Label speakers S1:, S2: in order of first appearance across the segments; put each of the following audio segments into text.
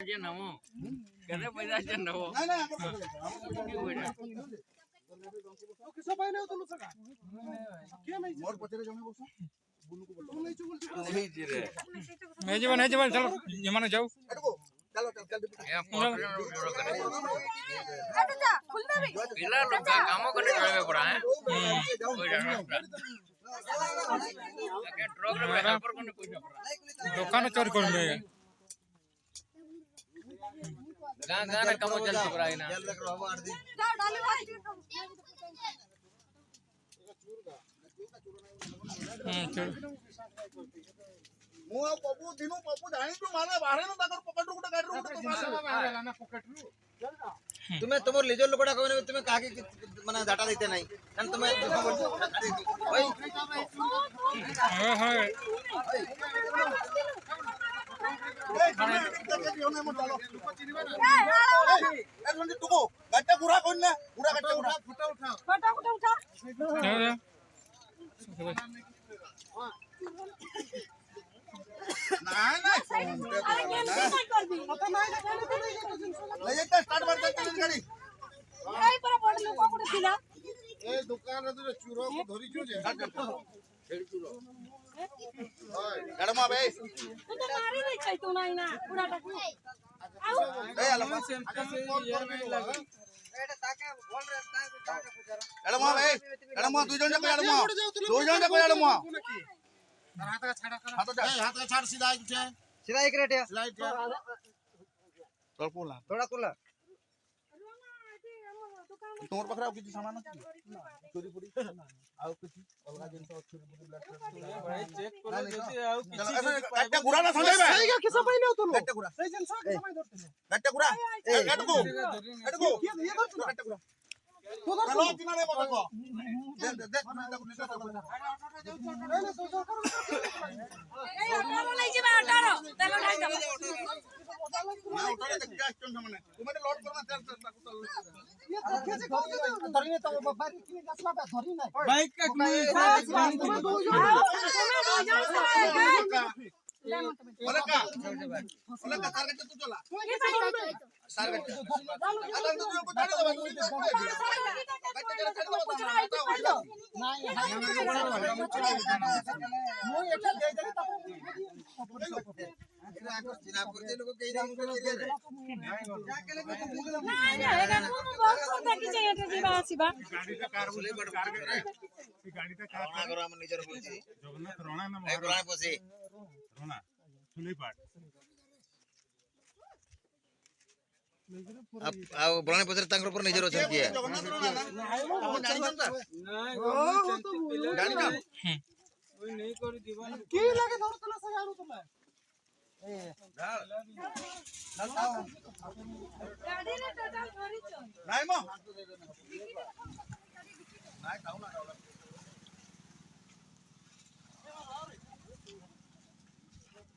S1: जे नमो केते पैसा जे नमो
S2: নাই নাই কিসব পাই না তো সকা কে নাই মোর পছরে জমে বসো বুনুকু বল তুই নেইছো বলছিস
S1: नहीं जी रे
S3: नहीं जीवन चलो जमाने जाओ
S2: এটকো চলো চল
S1: ये फोन करे
S4: हट जा खुल दे रे
S1: पिला लोग का काम करने चलवे पड़ा है कोई जाना के ट्रक रे हेल्पर कोने पैसा पड़ा
S3: दुकान चोरी कर ले
S1: गां रे काम चलती पड़ा ना
S4: जा डाले भाई
S3: चल
S2: ମୁଁ ଆଉ ପପୁ ଦିନୁ ପପୁ ଜାଣିଛୁ ମାନେ ବାହାରେ ନା ତାଙ୍କର ପକେଟରୁ ଗୋଟେ ଗାଡିରୁ ଗୋଟେ ବାହାରେ ନା ପକେଟରୁ
S5: তুমি তোমার লিজর লোকটা কইনে তুমি কাকে মানে ডাটা দিতে নাই কারণ তুমি ওই
S3: हां हां
S2: এই তুমি দিও না মো চলো চিনিবা না এই শুনছি তুকো গাড়িটা ঘুরা কই না ঘুরা গাড়িটা ঘুরা ফটো উঠাও
S4: फटा उठा
S3: चल
S2: নাই নাই
S4: आगे नहीं कर दी
S2: পতা নাই লে যেটা স্টার্ট মারতে চলে গাড়ি
S4: এই পরে পড়ে লোক কোড়ে ছিলা
S2: এই দোকানে তো চুরো ধরিছো যে ছেড় চুরো ম্যাডাম আবে
S4: तू तो मारी नहीं चाहि तू नहीं ना पूरा टाकू आओ
S2: এই আলাম
S5: এটা তাকে বল রে তাকে পুজারা
S2: ম্যাডাম আবে ম্যাডাম দুইজন যাবে ম্যাডাম দুইজন যাবে ম্যাডাম হাত ছাড় সিধা উঠে
S5: সিধা এক রেটে
S2: স্লাইড চল পোলা
S5: थोड़ा कुला
S2: তোমার পাখরে আর কিছু সামান আছে চুরি পুরি আর কিছু অলগা জিনিস আছে
S6: ভাই চেক করে যদি আর কিছু
S2: একটা ঘোড়া না সঞ্জয় ভাই
S6: এইগা কিছু পাই না তো
S2: একটা ঘোড়া
S6: এই জিনিস কিছু পাই ধরতে
S2: একটা ঘোড়া এটকো এটকো
S6: কি ইয়ে ধরছ
S2: একটা ঘোড়া তো ধর কিনারে বসো দেখ দেখ
S4: এই অটো লই যাবে অটো তেল ঢাই দাও
S2: না ওটা দেখতে আসছেন সামনে তুমি লোড করো না তেল তাকু চল
S6: ধরি না তো বাবা কি গাছলা পে ধরি না বাইক কা
S2: ওলাকা ওলাকা টার্গেট তো চলা টার্গেট আদান তো তুমি কোথায় যাবে তুমি
S6: মই এটা দেই দেই তো
S5: এটা আকর চিনা করতে লোক কেই দাম করে রে
S4: নাই না এটা কোন বহুত দেখি যাই এটা দিবা আসিবা
S2: গাড়িটা কার বলে এই গাড়িটা কার
S5: রওনা করো আমার নিজের বলছি
S2: জগন্নাথ রণা না
S5: এই রওনা বসে
S2: রণা সুলেই পাট
S5: ଆଉ ବରଣେ ପଛରେ ତାଙ୍କର ଉପରେ ନିଜର ଅଛନ୍ତି କିଏ
S2: জগন্নাথ রণা না আপন জানিছেন তা
S6: নাই
S2: জানি না
S6: ওই নেই করে জীবন
S2: কি লাগে ধরতলা সে আরু তুমি
S4: গাড়ি রে টোটাল ধরিছ
S2: নাই মো নাই খাও না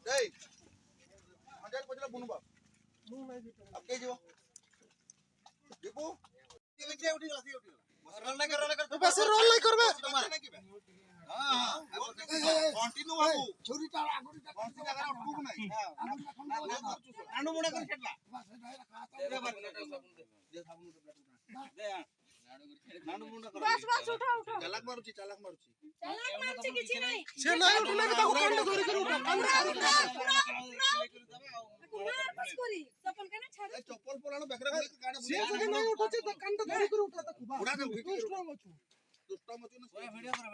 S2: এই হাজার পছলা বুনবা अब के जीव दीपू के उठी
S5: ରୋଲ ନାଇଁ କର
S2: तो बस रोल नहीं करबे हां हां कंटिन्यू बाबू छोरीटा आगुरीटा कंटिन्यू जगह उठुक नहीं आंडू मुडा कर छटला दे साबुन दे नानू मुंडा कर
S4: बस बस उठा उठा
S2: चालाक मारुची
S4: चालाक मारছে কিছু নাই
S2: से नहीं उठले के ताको कांड धरि कर उठा कांड
S4: बस करी चप्पल केना छाड़
S2: चप्पल पोलानो बेकरा गाड़ी
S6: সে যদি নাই উঠছে তো কানটা ধরি করে উঠা তাকু
S2: उड़ा दे भिड़
S6: স্ট্রং আছে
S2: दुष्टा मचो ना
S5: ଭିଡିଓ କର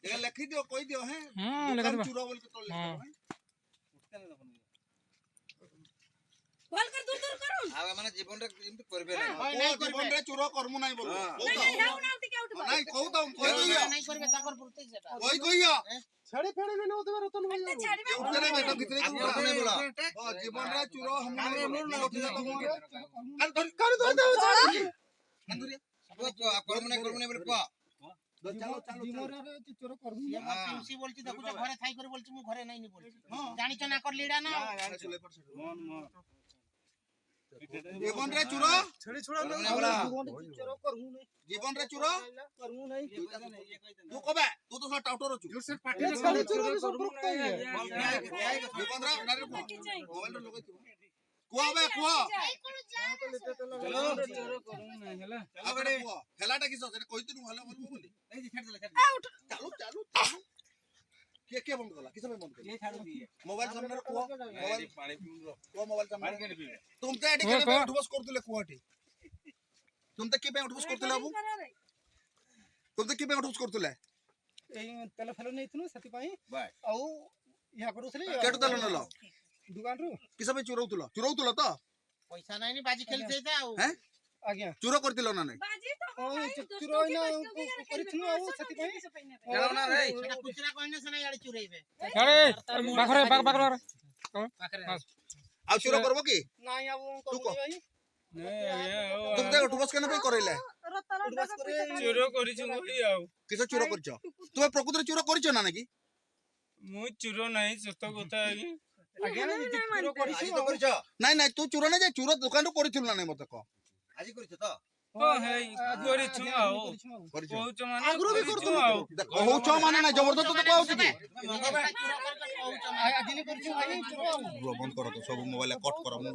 S2: ये लिखी दियो कोई दियो है
S3: लिख दो
S2: चूरा बोल के तो लिखो है
S4: बोल कर दूर दूर करू
S5: ଆଉ ମାନେ ଜୀବନରେ ଏମିତି କରିବେ ନାହିଁ
S2: ओ जीवन रे चूरा करमु नहीं बोलो
S4: नहीं हाउ ना टिके उठ
S2: नहीं कहू तो कोई गइया
S5: नहीं କରିବେ ତାଙ୍କର ପୂର୍ତି ସେଟା
S2: कोई गइया
S6: ছাড়ি ফেড়ি নেই ওতে রতন ভাই
S4: छाड़बे
S2: उतरे में तो कितने
S5: ଆପଣ नहीं बोला
S2: ओ जीवन रे चूरा हम नहीं उठी जाता हूं
S6: कर दो दे
S5: করব না বলে কো
S2: चलो चलो
S6: জীবনরে চোর করবি না
S7: পিউসি বলছি দেখুছ ঘরে থাই করে বলছি মু ঘরে নাই নি বলছি জানিছ না কর লিডা না
S2: जीवन रे चूरा
S6: छड़ी छोड़ा
S5: बोला
S6: জীবন চোর করবি না
S2: जीवन रे चूरा
S6: করবি নাই
S2: तू कबे तू तो टाउटर अछु
S6: ये छड़ी चोरी संपृक्त है
S2: दुकानदार डायरेक्ट मोबाइल रे लगै कुआ बे कुआ आबे कुआ हेलाटा किस से कहितु हला बोलबो बोली
S5: ए जी छाड़ दे
S2: चालू चालू के बंद कला किस में बंद कर
S5: ये छाड़ दिए
S2: मोबाइल सामने कुआ मोबाइल
S5: पानी पीउलो
S2: कुआ मोबाइल सामने तुम ते एडी
S3: कुआ,
S2: के
S3: कुआ।
S2: उठबस करतले कुआटी तुम ते के पे उठबस करतले बाबू तुम ते के पे उठबस करतले
S6: तेल फेल नहीं थनु सती पाई
S5: बाय
S6: आउ या करूसली
S2: केटु तल नलो
S6: दुकान रु
S2: किस पे चुरौतलो तो
S7: पैसा नाही बाजी खेली जाइता ଆଉ
S2: हैं
S6: आज्ञा
S2: चुरो करतिलो ना नहीं
S4: बाजी तो
S6: चुरो ना करिथनु आउ सती पाई
S5: जानो ना रे
S7: ସେଟା କୁଚରା କହିନେ ସେ ନାହିଁ ଆଡେ ଚୁରେଇବେ
S3: अरे पाखरे पाखरे
S2: आ चुरो करबो की
S6: नाही आउ
S2: तू
S6: करू
S2: को?
S6: भाई
S2: तुम ते उठबस केना पे करैले
S8: चोरो करिछु बोली आउ
S2: किस चुरो करछ तुमे प्रकृति रे चुरो करछ ना नाकी
S8: मु चोरो नाही सत କଥା आगी
S6: आज्ञा चुरो
S5: আজি তো
S6: करिछु
S5: করছ
S2: नहीं नहीं तू चुरो नहीं जे चुरो दुकान रो करथिल ना नहीं मते को
S5: আজি করছ তো
S8: ओ हे करिछु आउ
S2: करछ
S8: कहूच माने
S6: आगरू भी
S8: करिछु
S6: करथुलु।
S8: आउ
S2: कहू छ माने ना जबरदस्त तो कहू छी
S7: ମଙ୍ଗଳବାର ଚୁରା କରିକି କହୁଛ
S6: आजिनी करिछु भाई चुरो आउ
S2: बंद करो तो सब मोबाइल कट करो मु